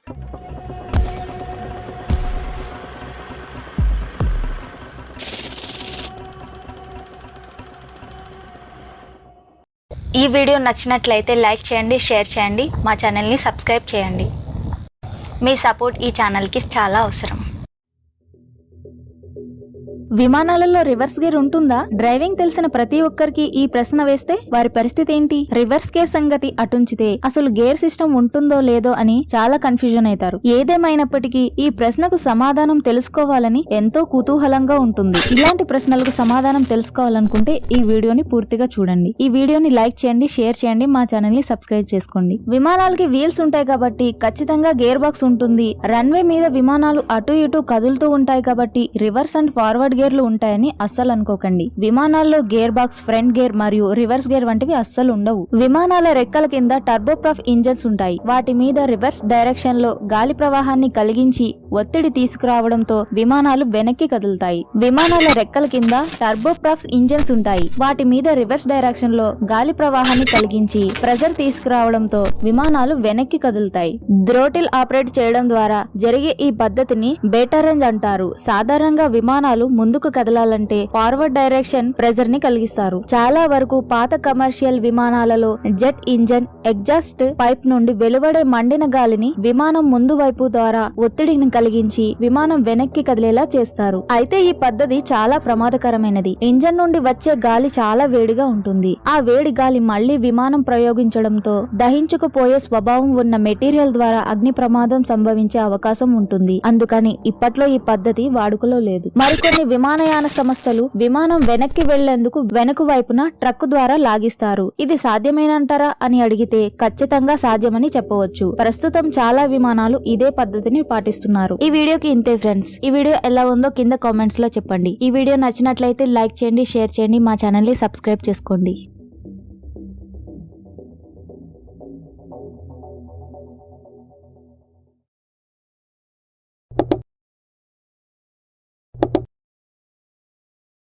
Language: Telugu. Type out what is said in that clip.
ఈ వీడియో నచ్చినట్లయితే లైక్ చేయండి, షేర్ చేయండి, మా ఛానల్ని సబ్స్క్రైబ్ చేయండి. మీ సపోర్ట్ ఈ ఛానల్కి చాలా అవసరం. విమానాలలో రివర్స్ గేర్ ఉంటుందా? డ్రైవింగ్ తెలిసిన ప్రతి ఒక్కరికి ఈ ప్రశ్న వేస్తే వారి పరిస్థితి ఏంటి? రివర్స్ గేర్ సంగతి అటుంచితే అసలు గేర్ సిస్టమ్ ఉంటుందో లేదో అని చాలా కన్ఫ్యూజన్ అవుతారు. ఏదేమైనప్పటికీ ఈ ప్రశ్నకు సమాధానం తెలుసుకోవాలని ఎంతో కుతూహలంగా ఉంటుంది. ఇలాంటి ప్రశ్నలకు సమాధానం తెలుసుకోవాలనుకుంటే ఈ వీడియోని పూర్తిగా చూడండి. ఈ వీడియోని లైక్ చేయండి, షేర్ చేయండి, మా ఛానల్ ని సబ్స్క్రైబ్ చేసుకోండి. విమానాలకి వీల్స్ ఉంటాయి కాబట్టి ఖచ్చితంగా గేర్ బాక్స్ ఉంటుంది. రన్వే మీద విమానాలు అటు ఇటు కదులుతూ ఉంటాయి కాబట్టి రివర్స్ అండ్ ఫార్వర్డ్ గేర్లు ఉంటాయని అస్సలు అనుకోకండి. విమానాల్లో గేర్ బాక్స్, ఫ్రంట్ గేర్ మరియు రివర్స్ గేర్ వంటివి అస్సలు ఉండవు. విమానాల రెక్కల కింద టర్బోప్రాప్ ఇంజన్స్ ఉంటాయి. వాటి మీద రివర్స్ డైరెక్షన్ లో గాలి ప్రవాహాన్ని కలిగించి ఒత్తిడి తీసుకురావడంతో విమానాలు వెనక్కి కదులుతాయి. విమానాల రెక్కల కింద టర్బోప్రాప్స్ ఇంజన్స్ ఉంటాయి. వాటి మీద రివర్స్ డైరెక్షన్ లో గాలి ప్రవాహాన్ని కలిగించి ప్రెజర్ తీసుకురావడంతో విమానాలు వెనక్కి కదులుతాయి. థ్రోటిల్ ఆపరేట్ చేయడం ద్వారా జరిగే ఈ పద్ధతిని బేటా రేంజ్ అంటారు. సాధారణంగా విమానాలు ముందుకు కదలాలంటే ఫార్వర్డ్ డైరెక్షన్ ప్రెజర్ ని కలిగిస్తారు. చాలా వరకు పాత కమర్షియల్ విమానాలలో జెట్ ఇంజన్ ఎగ్జాస్ట్ పైప్ నుండి వెలువడే మండిన గాలిని విమానం ముందు వైపు ద్వారా ఒత్తిడిని కలిగించి విమానం వెనక్కి కదిలేలా చేస్తారు. అయితే ఈ పద్ధతి చాలా ప్రమాదకరమైనది. ఇంజన్ నుండి వచ్చే గాలి చాలా వేడిగా ఉంటుంది. ఆ వేడి గాలి మళ్లీ విమానం ప్రయోగించడంతో దహించుకుపోయే స్వభావం ఉన్న మెటీరియల్ ద్వారా అగ్ని ప్రమాదం సంభవించే అవకాశం ఉంటుంది. అందుకని ఇప్పట్లో ఈ పద్ధతి వాడుకలో లేదు. మరికొన్ని విమానయాన సంస్థలు విమానం వెనక్కి వెళ్లేందుకు వెనుక వైపున ట్రక్ ద్వారా లాగిస్తారు. ఇది సాధ్యమేనంటారా అని అడిగితే ఖచ్చితంగా సాధ్యమని చెప్పవచ్చు. ప్రస్తుతం చాలా విమానాలు ఇదే పద్ధతిని పాటిస్తున్నారు. ఈ వీడియోకి ఇంతే ఫ్రెండ్స్. ఈ వీడియో ఎలా ఉందో కింద కామెంట్స్ లో చెప్పండి. ఈ వీడియో నచ్చినట్లయితే లైక్ చేయండి, షేర్ చేయండి, మా ఛానల్ ని సబ్స్క్రైబ్ చేసుకోండి.